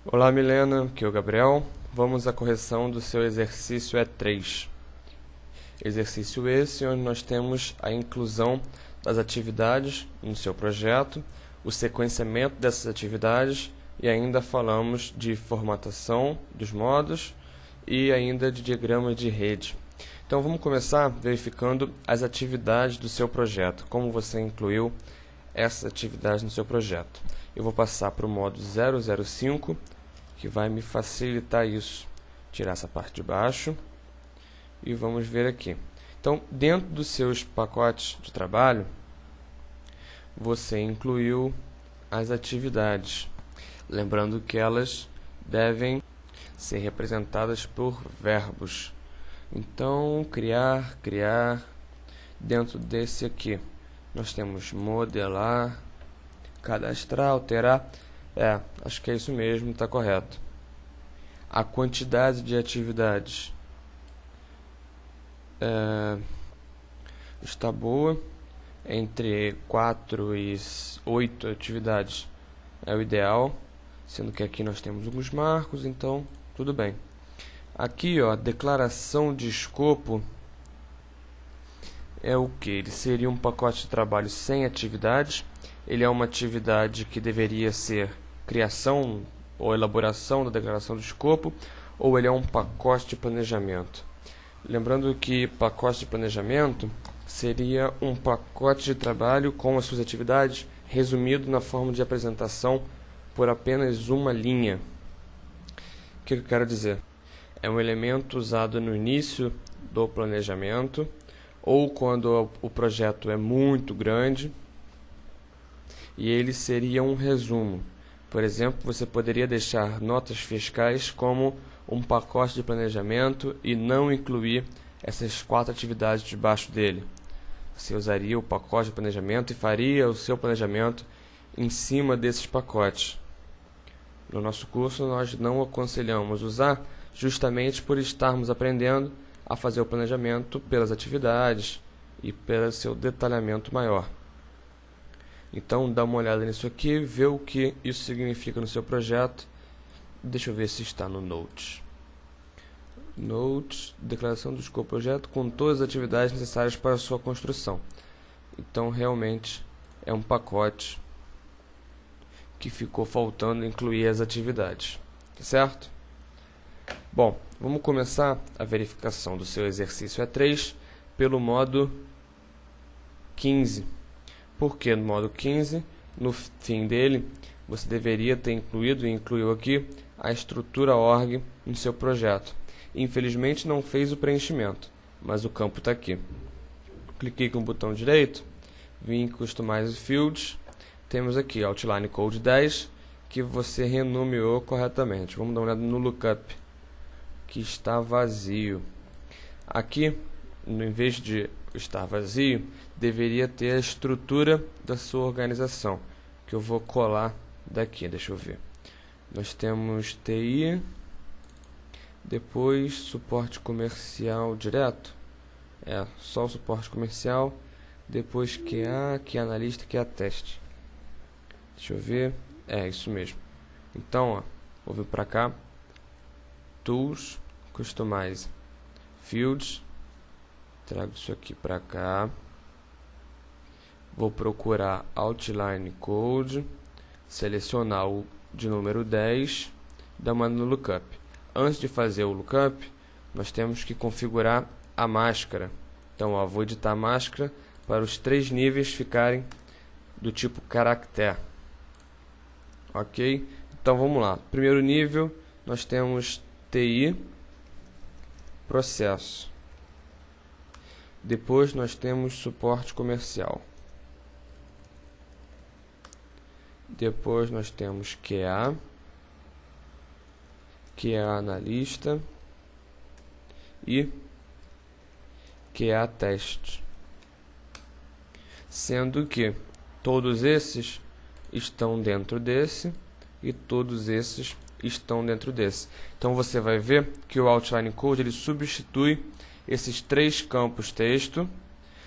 Olá Milena, aqui é o Gabriel. Vamos à correção do seu exercício E3. Exercício esse onde nós temos a inclusão das atividades no seu projeto, o sequenciamento dessas atividades e ainda falamos de formatação dos modos e ainda de diagrama de rede. Então vamos começar verificando as atividades do seu projeto, como você incluiu essas atividades no seu projeto. Eu vou passar para o modo 005, que vai me facilitar isso. Tirar essa parte de baixo e vamos ver aqui. Então, dentro dos seus pacotes de trabalho, você incluiu as atividades. Lembrando que elas devem ser representadas por verbos. Então, criar. Dentro desse aqui, nós temos modelar, cadastrar, alterar. Acho que é isso mesmo, está correto. A quantidade de atividades está boa. Entre 4 e 8 atividades é o ideal, sendo que aqui nós temos alguns marcos, então tudo bem. Aqui, ó, declaração de escopo é o que? Ele seria um pacote de trabalho sem atividades. Ele é uma atividade que deveria ser criação ou elaboração da declaração de escopo, ou ele é um pacote de planejamento. Lembrando que pacote de planejamento seria um pacote de trabalho com as suas atividades resumido na forma de apresentação por apenas uma linha. O que eu quero dizer? É um elemento usado no início do planejamento ou quando o projeto é muito grande, e ele seria um resumo. Por exemplo, você poderia deixar notas fiscais como um pacote de planejamento e não incluir essas 4 atividades debaixo dele. Você usaria o pacote de planejamento e faria o seu planejamento em cima desses pacotes. No nosso curso, nós não aconselhamos usar, justamente por estarmos aprendendo a fazer o planejamento pelas atividades e pelo seu detalhamento maior. Então, dá uma olhada nisso aqui, vê o que isso significa no seu projeto. Deixa eu ver se está no Notes. Notes, declaração do escopo do projeto com todas as atividades necessárias para a sua construção. Então, realmente, é um pacote que ficou faltando incluir as atividades. Certo? Bom, vamos começar a verificação do seu exercício E3 pelo modo 15. Porque no modo 15, no fim dele, você deveria ter incluído e incluiu aqui a estrutura org no seu projeto. Infelizmente não fez o preenchimento, mas o campo está aqui. Cliquei com o botão direito, vim em Customize Fields, temos aqui Outline Code 10, que você renomeou corretamente. Vamos dar uma olhada no Lookup, que está vazio. Aqui, em vez de estar vazio, deveria ter a estrutura da sua organização, que eu vou colar daqui, deixa eu ver. Nós temos TI, depois suporte comercial direto, só o suporte comercial, depois QA, QA analista, QA teste. Deixa eu ver, isso mesmo. Então, ó, vou vir para cá, Tools, Customize Fields, trago isso aqui para cá, vou procurar Outline Code, selecionar o de número 10, dar uma no Lookup. Antes de fazer o Lookup, nós temos que configurar a máscara. Então, ó, vou editar a máscara para os 3 níveis ficarem do tipo caractere. Ok? Então, vamos lá. Primeiro nível, nós temos TI, processo. Depois nós temos suporte comercial. Depois nós temos QA, QA analista e QA teste. Sendo que todos esses estão dentro desse e todos esses estão dentro desse. Então você vai ver que o Outline Code ele substitui esses 3 campos texto,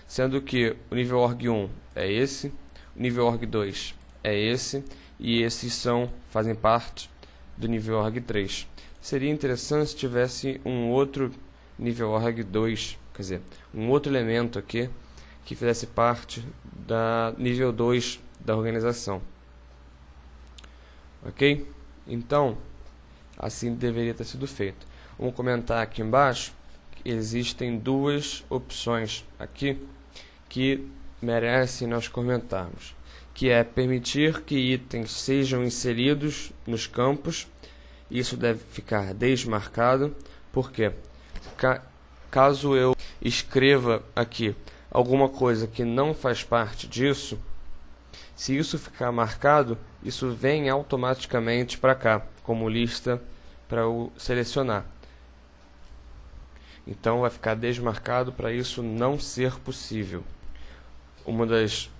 sendo que o nível org 1 é esse, o nível org 2 é esse, e esses fazem parte do nível org 3. Seria interessante se tivesse um outro nível org 2, quer dizer, um outro elemento aqui que fizesse parte da nível 2 da organização. Ok? Então, assim deveria ter sido feito. Vamos comentar aqui embaixo que existem duas opções aqui que merecem nós comentarmos, que é permitir que itens sejam inseridos nos campos. Isso deve ficar desmarcado, porque caso eu escreva aqui alguma coisa que não faz parte disso, se isso ficar marcado, isso vem automaticamente para cá, como lista para eu selecionar. Então vai ficar desmarcado para isso não ser possível.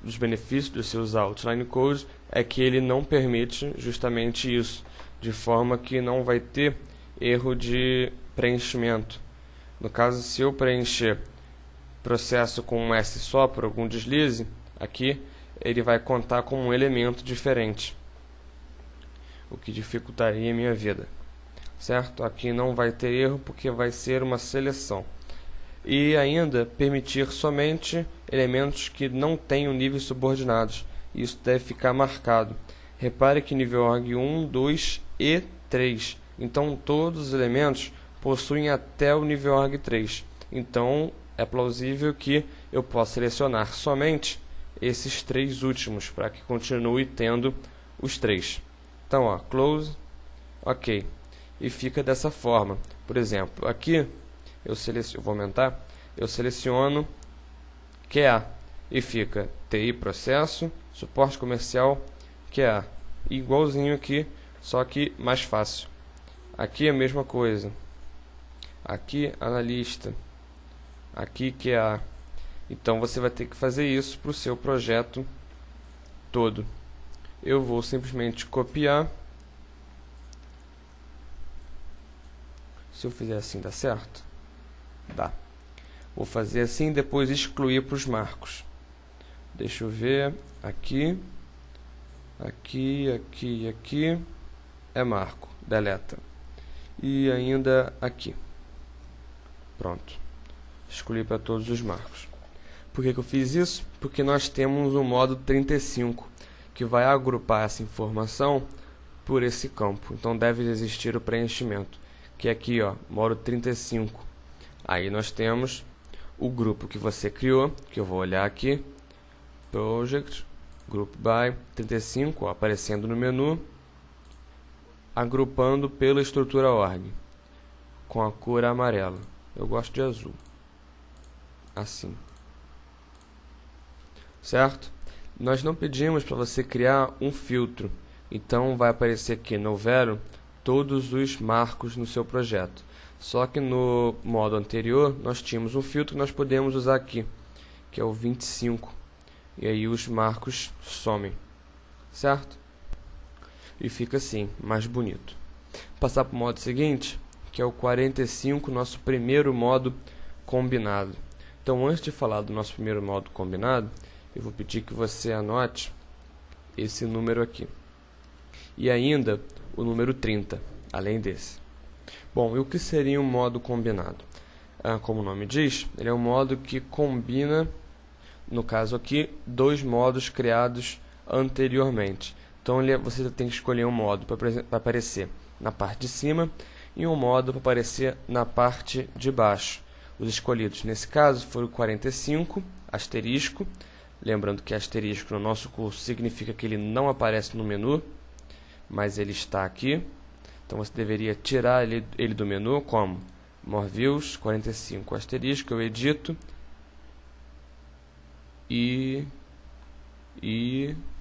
Dos benefícios de se usar Outline Code é que ele não permite justamente isso, de forma que não vai ter erro de preenchimento. No caso, se eu preencher processo com um S só por algum deslize, aqui ele vai contar como um elemento diferente, o que dificultaria a minha vida, certo? Aqui não vai ter erro porque vai ser uma seleção. E ainda permitir somente elementos que não tenham níveis subordinados. Isso deve ficar marcado. Repare que nível org 1, 2 e 3. Então todos os elementos possuem até o nível org 3. Então é plausível que eu possa selecionar somente esses três últimos, para que continue tendo os três. Então, ó, close, ok. E fica dessa forma. Por exemplo, aqui vou aumentar, eu seleciono QA e fica TI processo, suporte comercial, QA. Igualzinho aqui, só que mais fácil. Aqui é a mesma coisa. Aqui analista. Aqui QA. Então você vai ter que fazer isso para o seu projeto todo. Eu vou simplesmente copiar. Se eu fizer assim, dá certo? Dá. Vou fazer assim, depois excluir para os marcos. Deixa eu ver. Aqui. Aqui, aqui, aqui. É marco. Deleta. E ainda aqui. Pronto. Excluir para todos os marcos. Por que eu fiz isso? Porque nós temos um modo 35, que vai agrupar essa informação por esse campo. Então deve existir o preenchimento, que é aqui, ó, modo 35. Aí nós temos o grupo que você criou, que eu vou olhar aqui, Project, Group by 35, ó, aparecendo no menu, agrupando pela estrutura org, com a cor amarela. Eu gosto de azul. Assim. Certo? Nós não pedimos para você criar um filtro. Então vai aparecer aqui no Vero todos os marcos no seu projeto. Só que no modo anterior nós tínhamos um filtro que nós podemos usar aqui, que é o 25. E aí os marcos somem. Certo? E fica assim, mais bonito. Passar para o modo seguinte, que é o 45, nosso primeiro modo combinado. Então, antes de falar do nosso primeiro modo combinado, eu vou pedir que você anote esse número aqui. E ainda o número 30, além desse. Bom, e o que seria um modo combinado? Como o nome diz, ele é um modo que combina, no caso aqui, dois modos criados anteriormente. Então, você tem que escolher um modo para aparecer na parte de cima e um modo para aparecer na parte de baixo. Os escolhidos, nesse caso, foram o 45, asterisco. Lembrando que asterisco no nosso curso significa que ele não aparece no menu, mas ele está aqui. Então você deveria tirar ele do menu, como More Views, 45, asterisco, eu edito. E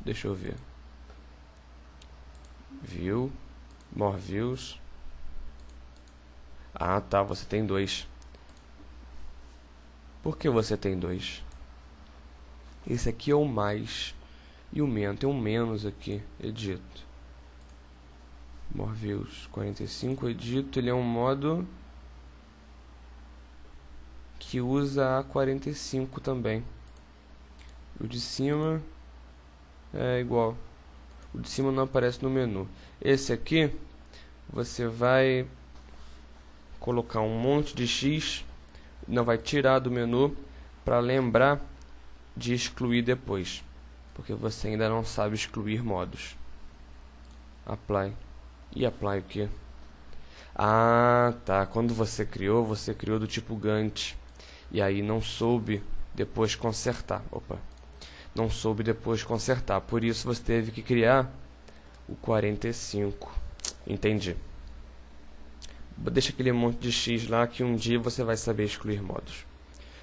deixa eu ver. View, More Views. Ah, tá, você tem dois. Por que você tem dois? Esse aqui é o mais e o menos. Tem um menos aqui, edito. More Views 45, edito. Ele é um modo que usa a 45 também. O de cima é igual. O de cima não aparece no menu. Esse aqui você vai colocar um monte de X, não vai tirar do menu para lembrar de excluir depois, porque você ainda não sabe excluir modos. Apply. E apply o que? Ah, tá. Quando você criou do tipo Gantt. E aí não soube depois consertar. Opa. Não soube depois consertar. Por isso você teve que criar o 45. Entendi. Deixa aquele monte de X lá que um dia você vai saber excluir modos.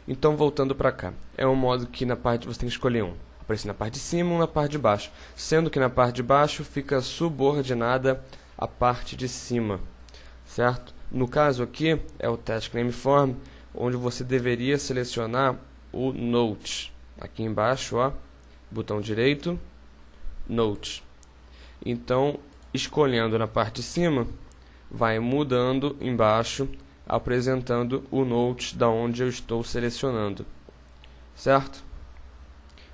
Então, voltando para cá. É um modo que na parte você tem que escolher um. Aparece na parte de cima ou na parte de baixo. Sendo que na parte de baixo fica subordinada a parte de cima. Certo? No caso aqui é o Task Name Form, onde você deveria selecionar o Note. Aqui embaixo, ó, botão direito, Note. Então, escolhendo na parte de cima, vai mudando embaixo, apresentando o Note da onde eu estou selecionando. Certo?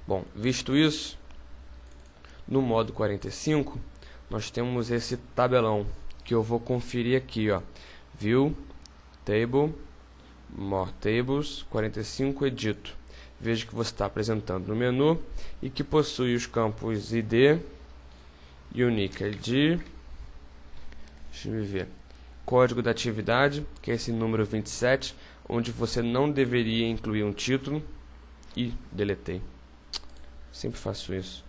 Bom, visto isso, no modo 45, nós temos esse tabelão que eu vou conferir aqui, ó. View, Table, More Tables, 45, Edito. Veja que você está apresentando no menu e que possui os campos ID, Unique ID, deixa eu ver, código da atividade, que é esse número 27, onde você não deveria incluir um título, e deletei. Sempre faço isso.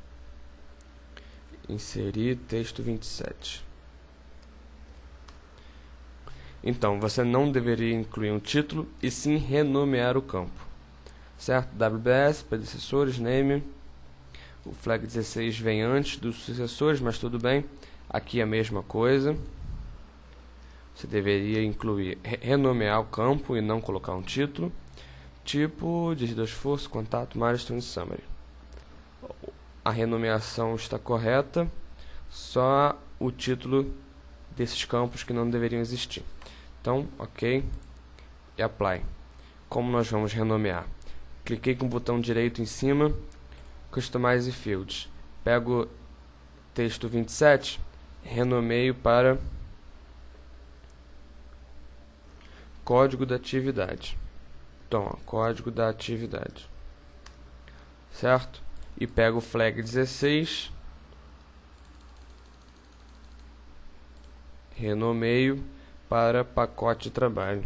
Inserir texto 27. Então, você não deveria incluir um título e sim renomear o campo. Certo? WBS, predecessores, name. O flag 16 vem antes dos sucessores, mas tudo bem. Aqui é a mesma coisa. Você deveria incluir, renomear o campo e não colocar um título. Tipo, digita esforço, contato, milestone, summary. A renomeação está correta, só o título desses campos que não deveriam existir. Então, ok, e apply. Como nós vamos renomear? Cliquei com o botão direito em cima, Customize Fields. Pego texto 27, renomeio para código da atividade. Então, ó, código da atividade. Certo? E pego o flag 16, renomeio para pacote de trabalho.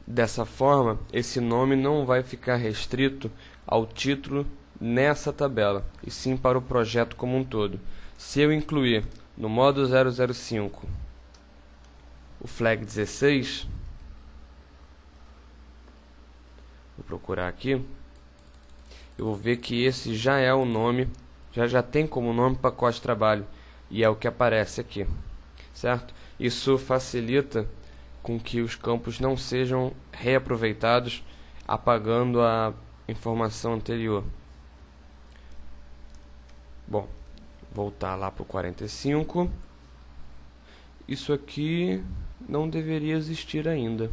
Dessa forma, esse nome não vai ficar restrito ao título nessa tabela, e sim para o projeto como um todo. Se eu incluir no modo 005 o flag 16, vou procurar aqui, eu vou ver que esse já é o nome, já tem como nome pacote de trabalho, e é o que aparece aqui, certo? Isso facilita com que os campos não sejam reaproveitados, apagando a informação anterior. Bom, voltar lá para o 45. Isso aqui não deveria existir ainda.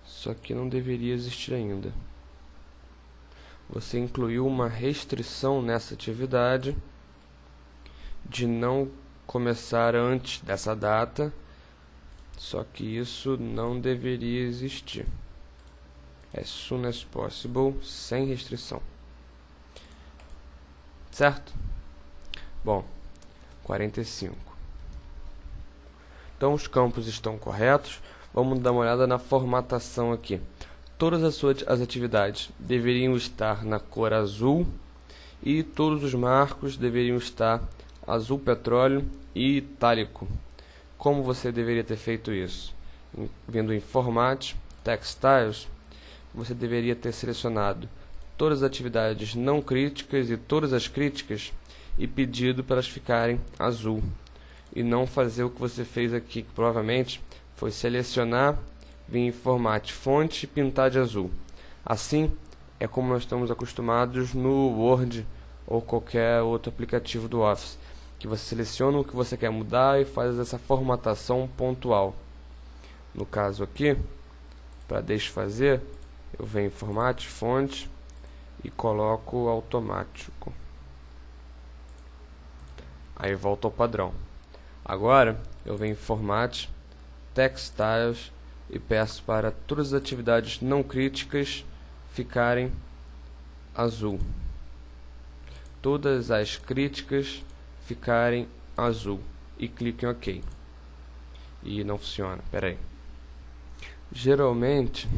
Isso aqui não deveria existir ainda. Você incluiu uma restrição nessa atividade de não começar antes dessa data, só que isso não deveria existir. As soon as possible, sem restrição. Certo? Bom, 45. Então os campos estão corretos. Vamos dar uma olhada na formatação aqui. Todas as atividades deveriam estar na cor azul e todos os marcos deveriam estar azul petróleo e itálico. Como você deveria ter feito isso? Vindo em Format, Textiles, você deveria ter selecionado todas as atividades não críticas e todas as críticas e pedido para elas ficarem azul. E não fazer o que você fez aqui, que provavelmente foi selecionar, vir em Format Fonte e pintar de azul. Assim é como nós estamos acostumados no Word ou qualquer outro aplicativo do Office, que você seleciona o que você quer mudar e faz essa formatação pontual. No caso aqui, para desfazer, eu venho em Format, Fonte e coloco automático. Aí volta ao padrão. Agora eu venho em Format, Text Styles e peço para todas as atividades não críticas ficarem azul. Todas as críticas ficarem azul. E clico em OK. E não funciona, peraí. Geralmente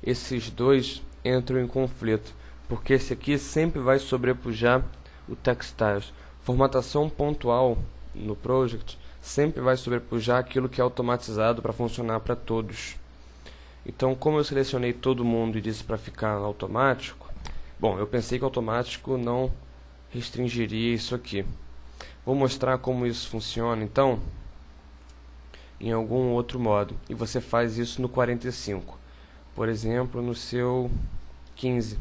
esses dois entram em conflito, porque esse aqui sempre vai sobrepujar o Text Styles. Formatação pontual no Project sempre vai sobrepujar aquilo que é automatizado para funcionar para todos. Então, como eu selecionei todo mundo e disse para ficar automático, bom, eu pensei que automático não restringiria isso aqui. Vou mostrar como isso funciona, então, em algum outro modo. E você faz isso no 45. Por exemplo, no seu 15.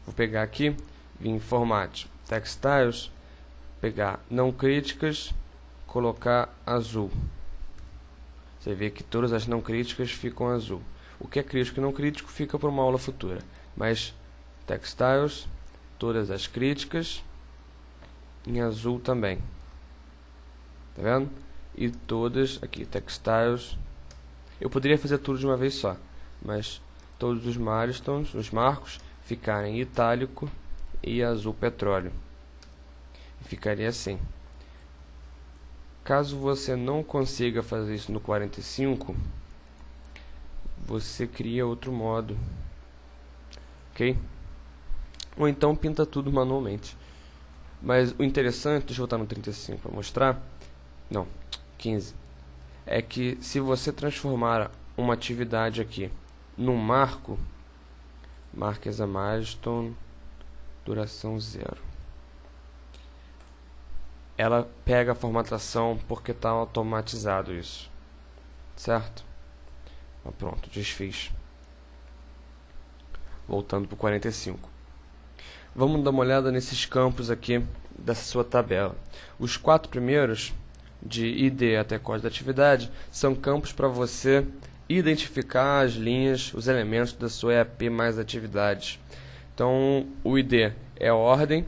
Vou pegar aqui, vir em Format, Text Styles, pegar não críticas, colocar azul. Você vê que todas as não críticas ficam azul. O que é crítico e não crítico fica para uma aula futura. Mas Text Styles, todas as críticas em azul também. Tá vendo? E todas aqui, Text Styles. Eu poderia fazer tudo de uma vez só, mas todos os milestones, os marcos, ficarem itálico e azul petróleo. E ficaria assim. Caso você não consiga fazer isso no 45, você cria outro modo, ok? Ou então pinta tudo manualmente. Mas o interessante, deixa eu voltar no 35 para mostrar, não, 15, é que se você transformar uma atividade aqui num marco, mark as a milestone, duração 0. Ela pega a formatação porque está automatizado isso, certo? Pronto, desfiz. Voltando para o 45. Vamos dar uma olhada nesses campos aqui da sua tabela. Os 4 primeiros, de ID até código da atividade, são campos para você identificar as linhas, os elementos da sua EAP mais atividades. Então, o ID é a ordem,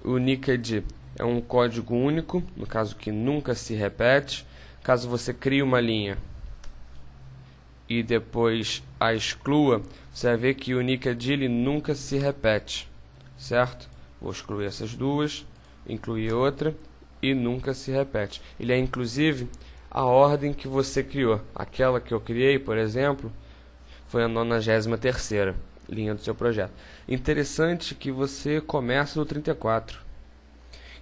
o Nicked é um código único, no caso que nunca se repete. Caso você crie uma linha e depois a exclua, você vai ver que o Nicked ele nunca se repete, certo? Vou excluir essas duas, incluir outra e nunca se repete. Ele é inclusive a ordem que você criou. Aquela que eu criei, por exemplo, foi a 93ª linha do seu projeto. Interessante que você começa no 34.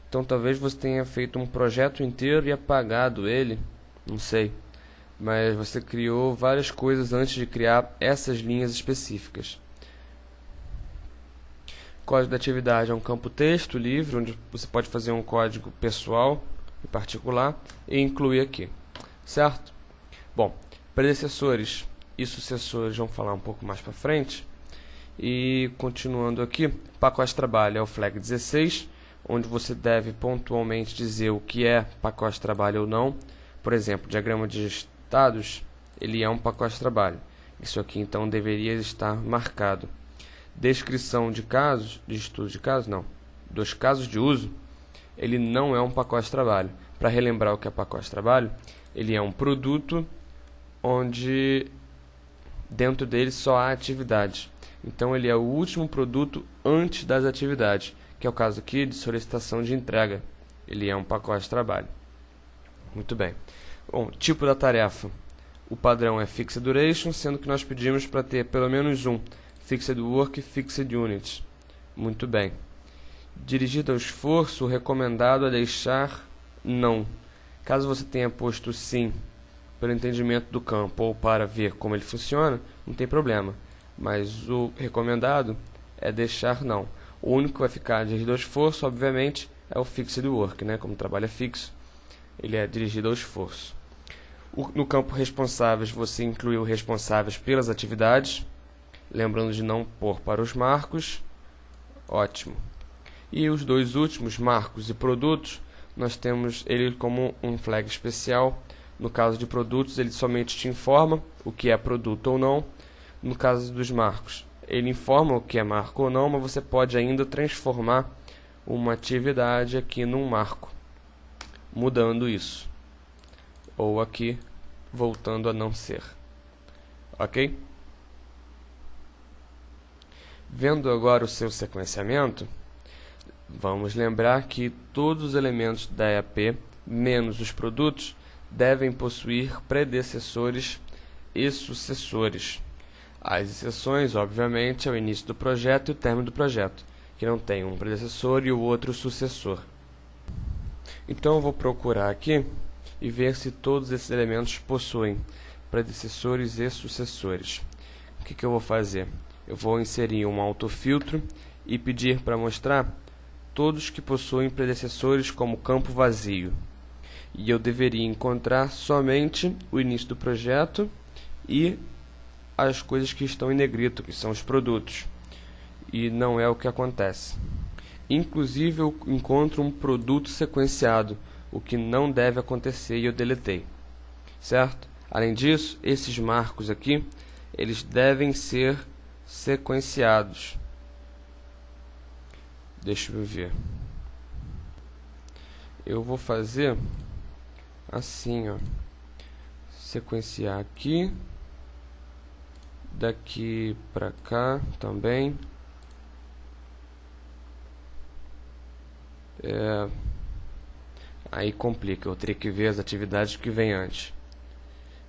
Então talvez você tenha feito um projeto inteiro e apagado ele, não sei. Mas você criou várias coisas antes de criar essas linhas específicas. Código da atividade é um campo texto livre, onde você pode fazer um código pessoal e particular e incluir aqui, certo? Bom, predecessores e sucessores vamos falar um pouco mais para frente. E continuando aqui, pacote de trabalho é o flag 16, onde você deve pontualmente dizer o que é pacote de trabalho ou não. Por exemplo, diagrama de estados, ele é um pacote de trabalho. Isso aqui então deveria estar marcado. Descrição de casos, de estudo de casos, não. Dos casos de uso, ele não é um pacote de trabalho. Para relembrar o que é pacote de trabalho, ele é um produto onde dentro dele só há atividades. Então ele é o último produto antes das atividades, que é o caso aqui de solicitação de entrega. Ele é um pacote de trabalho. Muito bem. Bom, tipo da tarefa. O padrão é Fixed Duration, sendo que nós pedimos para ter pelo menos um Fixed Work e Fixed Units. Muito bem. Dirigido ao esforço, o recomendado é deixar não. Caso você tenha posto sim pelo entendimento do campo ou para ver como ele funciona, não tem problema. Mas o recomendado é deixar não. O único que vai ficar dirigido ao esforço, obviamente, é o Fixed Work, né? Como o trabalho é fixo, ele é dirigido ao esforço. No campo responsáveis, você incluiu responsáveis pelas atividades, lembrando de não pôr para os marcos. Ótimo. E os dois últimos, marcos e produtos, nós temos ele como um flag especial. No caso de produtos, ele somente te informa o que é produto ou não. No caso dos marcos, ele informa o que é marco ou não, mas você pode ainda transformar uma atividade aqui num marco, mudando isso, ou aqui voltando a não ser, ok? Vendo agora o seu sequenciamento, vamos lembrar que todos os elementos da EAP, menos os produtos, devem possuir predecessores e sucessores. As exceções, obviamente, é o início do projeto e o término do projeto, que não tem um predecessor e o outro sucessor. Então eu vou procurar aqui e ver se todos esses elementos possuem predecessores e sucessores. O que eu vou fazer? Eu vou inserir um autofiltro e pedir para mostrar todos que possuem predecessores como campo vazio. E eu deveria encontrar somente o início do projeto e as coisas que estão em negrito, que são os produtos. E não é o que acontece. Inclusive eu encontro um produto sequenciado, o que não deve acontecer e eu deletei. Certo? Além disso, esses marcos aqui, eles devem ser sequenciados. Deixa eu ver. Eu vou fazer assim, ó. Sequenciar aqui. Daqui para cá também. Aí complica, eu teria que ver as atividades que vêm antes.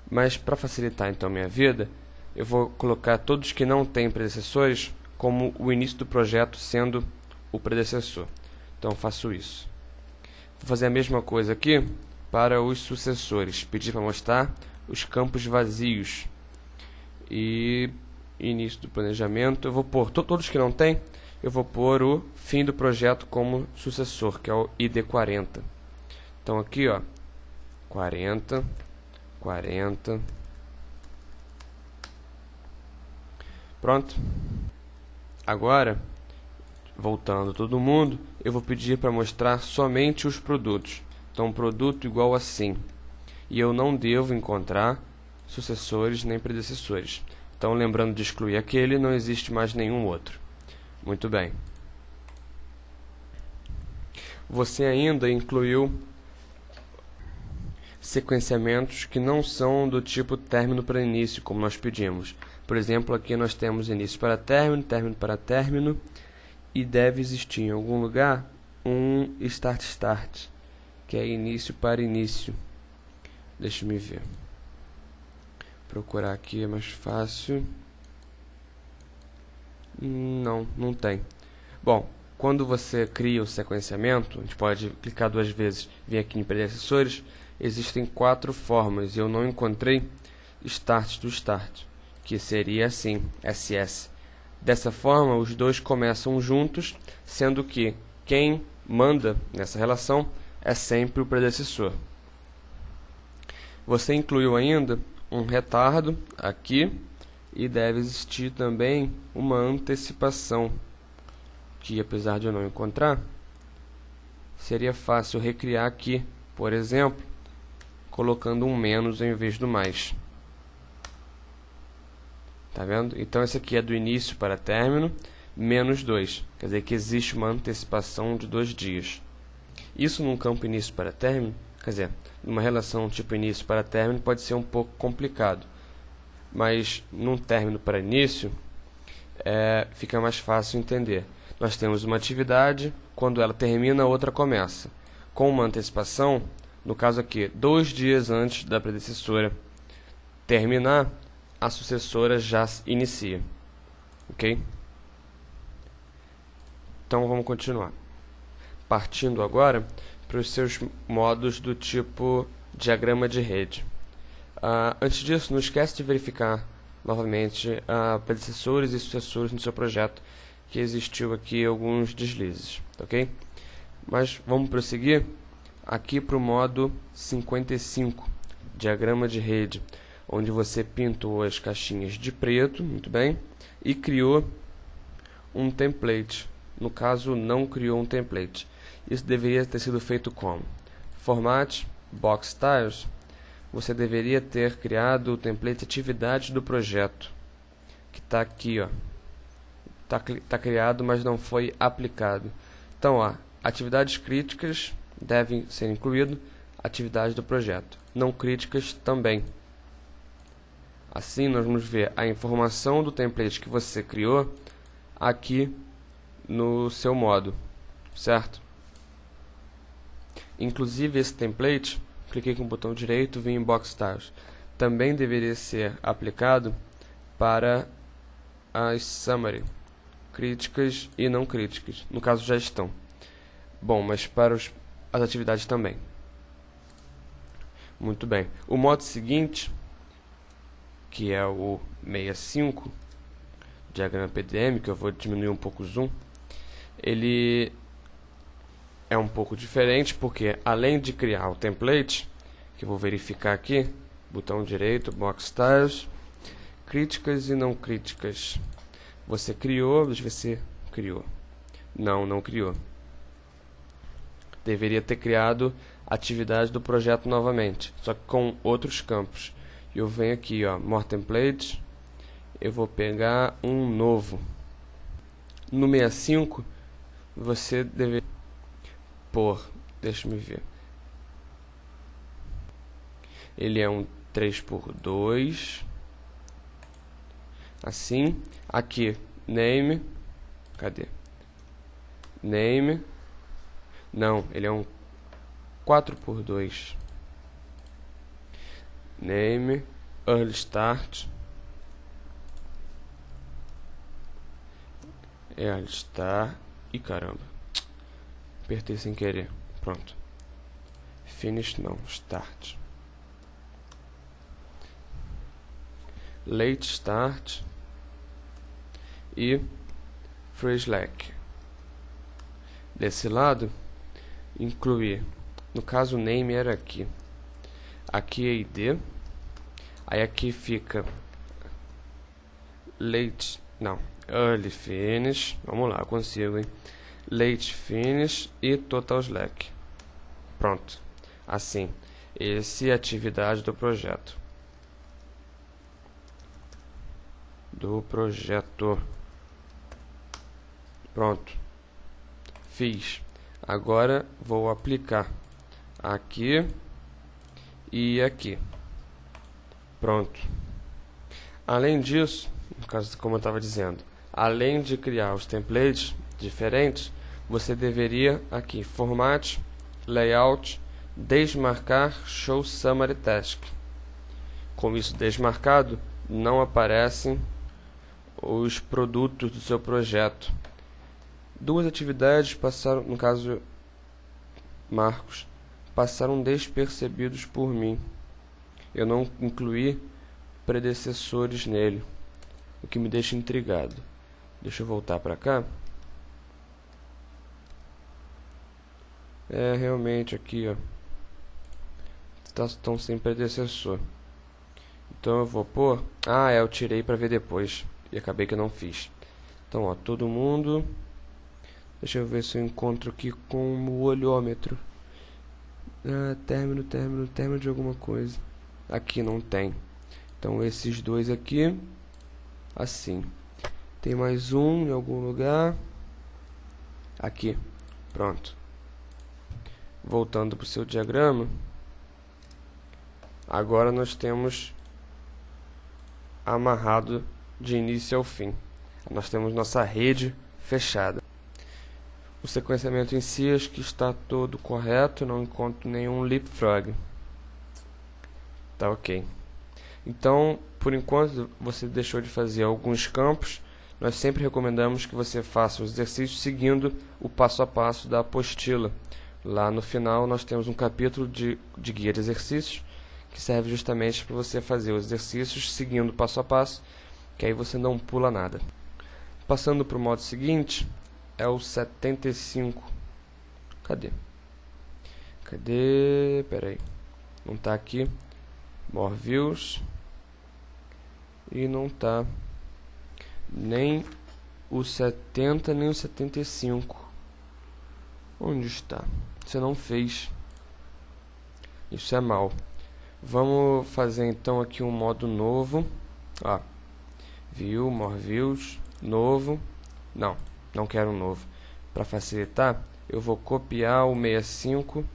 Mas para facilitar então minha vida, eu vou colocar todos que não têm predecessores como o início do projeto sendo o predecessor. Então eu faço isso. Vou fazer a mesma coisa aqui para os sucessores. Pedir para mostrar os campos vazios. E início do planejamento, eu vou pôr todos que não tem, eu vou pôr o fim do projeto como sucessor, que é o ID 40. Então aqui, ó, 40, 40. Pronto. Agora, voltando todo mundo, eu vou pedir para mostrar somente os produtos. Então, produto igual assim. E eu não devo encontrar sucessores nem predecessores. Então, lembrando de excluir aquele, não existe mais nenhum outro. Muito bem. Você ainda incluiu sequenciamentos que não são do tipo término para início, como nós pedimos. Por exemplo, aqui nós temos início para término, término para término, e deve existir em algum lugar um start-start, que é início para início. Deixa eu ver. Procurar aqui é mais fácil. Não tem. Bom, quando você cria o sequenciamento, a gente pode clicar 2 vezes, vir aqui em predecessores, existem 4 formas, e eu não encontrei start do start, que seria assim, SS. Dessa forma, os dois começam juntos, sendo que quem manda nessa relação é sempre o predecessor. Você incluiu ainda um retardo aqui, e deve existir também uma antecipação, que apesar de eu não encontrar, seria fácil recriar aqui, por exemplo, colocando um menos em vez do mais. Tá vendo? Então esse aqui é do início para término, menos 2. Quer dizer que existe uma antecipação de 2 dias. Isso num campo início para término, quer dizer, numa relação tipo início para término pode ser um pouco complicado. Mas num término para início, fica mais fácil entender. Nós temos uma atividade, quando ela termina, a outra começa. Com uma antecipação, no caso aqui, 2 dias antes da predecessora terminar, a sucessora já inicia. Ok? Então vamos continuar. Partindo agora para os seus modos do tipo diagrama de rede. Antes disso, não esquece de verificar novamente predecessores e sucessores no seu projeto, que existiu aqui alguns deslizes, ok? Mas vamos prosseguir aqui para o modo 55, diagrama de rede, onde você pintou as caixinhas de preto, muito bem, e criou um template. No caso, não criou um template. Isso deveria ter sido feito como? Format, Box Styles. Você deveria ter criado o template atividade do projeto, que está aqui, ó. Tá criado, mas não foi aplicado. Então, ó, atividades críticas devem ser incluídas, atividades do projeto. Não críticas também. Assim, nós vamos ver a informação do template que você criou aqui no seu modo, certo? Inclusive, esse template, cliquei com o botão direito, vim em Box Styles. Também deveria ser aplicado para as summary, críticas e não críticas. No caso, já estão. Bom, mas para as atividades também. Muito bem. O modo seguinte, que é o 65, diagrama PDM, que eu vou diminuir um pouco o zoom, ele é um pouco diferente, porque além de criar o template, que eu vou verificar aqui, botão direito, Box Styles, críticas e não críticas. Você criou, deixa eu ver se criou. Não criou. Deveria ter criado atividade do projeto novamente, só que com outros campos. Eu venho aqui, ó, More Templates, eu vou pegar um novo. No 65, você deve pôr, deixa eu ver. Ele é um 3x2. Assim, aqui, name, cadê? Name, não, ele é um 4x2. Name, early start, early start, e caramba, apertei sem querer, pronto. Finish não, start. Late start e free slack. Desse lado, incluir, no caso o name era aqui. Aqui é ID, aí aqui fica late, não, early finish, vamos lá, eu consigo, hein? Late finish e total slack. Pronto, assim, essa é a atividade do projeto. Pronto, fiz. Agora vou aplicar aqui e aqui. Pronto. Além disso, no caso, como eu estava dizendo, além de criar os templates diferentes, você deveria aqui Format, Layout, desmarcar Show Summary Task. Com isso desmarcado, não aparecem os produtos do seu projeto. Duas atividades passaram, no caso Marcos, passaram despercebidos por mim. Eu não incluí predecessores nele, o que me deixa intrigado. Deixa eu voltar para cá. É, realmente aqui, ó, estão sem predecessor. Então eu vou pôr... Ah, eu tirei para ver depois e acabei que eu não fiz. Então, ó, todo mundo... Deixa eu ver se eu encontro aqui com o olhômetro. Ah, término de alguma coisa. Aqui não tem. Então esses dois aqui, assim. Tem mais um em algum lugar. Aqui, pronto. Voltando para o seu diagrama. Agora nós temos amarrado de início ao fim. Nós temos nossa rede fechada. O sequenciamento em si acho que está todo correto, não encontro nenhum leapfrog. Tá ok. Então, por enquanto, você deixou de fazer alguns campos. Nós sempre recomendamos que você faça os exercícios seguindo o passo a passo da apostila. Lá no final nós temos um capítulo de guia de exercícios, que serve justamente para você fazer os exercícios seguindo o passo a passo, que aí você não pula nada. Passando para o modo seguinte, é o 75. Cadê? Peraí. Não está aqui. More Views. E não está nem o 70 nem o 75. Onde está? Você não fez. Isso é mal. Vamos fazer então aqui um modo novo. Ó, View, More Views, novo. Não quero um novo. para facilitar, eu vou copiar o 65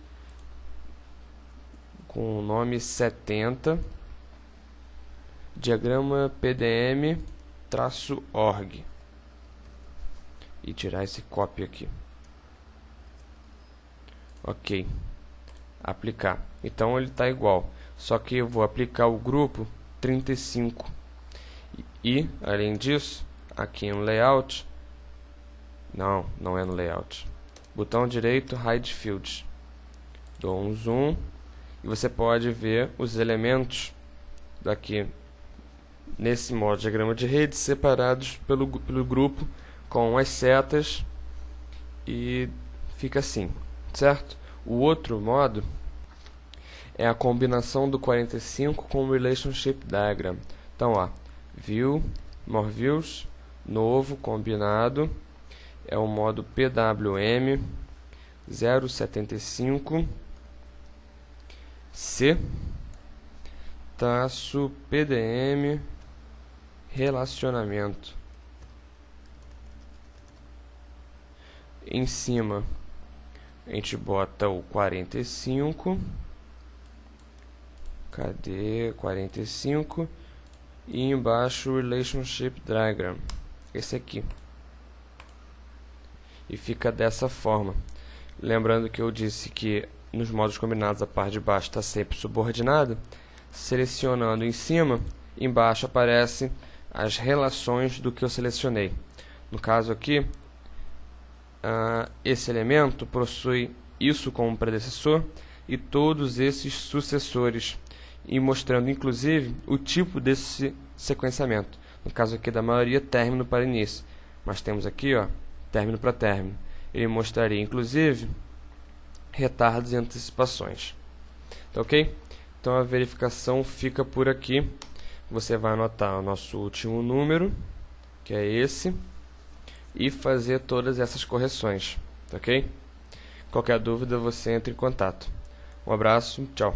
com o nome 70, diagrama pdm-org, e tirar esse copy aqui. Ok, aplicar. Então ele está igual, só que eu vou aplicar o grupo 35 e, além disso, aqui no layout, não é no layout, botão direito, hide fields, dou um zoom e você pode ver os elementos daqui nesse modo diagrama de rede separados pelo grupo com as setas, e fica assim, certo? O outro modo é a combinação do 45 com o Relationship Diagram. Então, ó, View, More Views, novo, combinado, é o modo PWM 075 C traço PDM relacionamento. Em cima a gente bota o 45, cadê 45, e embaixo o Relationship Diagram, esse aqui, e fica dessa forma. Lembrando que eu disse que nos modos combinados a parte de baixo está sempre subordinada. Selecionando em cima, embaixo aparecem as relações do que eu selecionei. No caso aqui, esse elemento possui isso como predecessor e todos esses sucessores, e mostrando inclusive o tipo desse sequenciamento. No caso aqui da maioria, término para início, mas temos aqui, ó, término para término. Ele mostraria inclusive retardos e antecipações. Tá ok? Então a verificação fica por aqui. Você vai anotar o nosso último número, que é esse, e fazer todas essas correções. Tá ok? Qualquer dúvida, você entra em contato. Um abraço, tchau.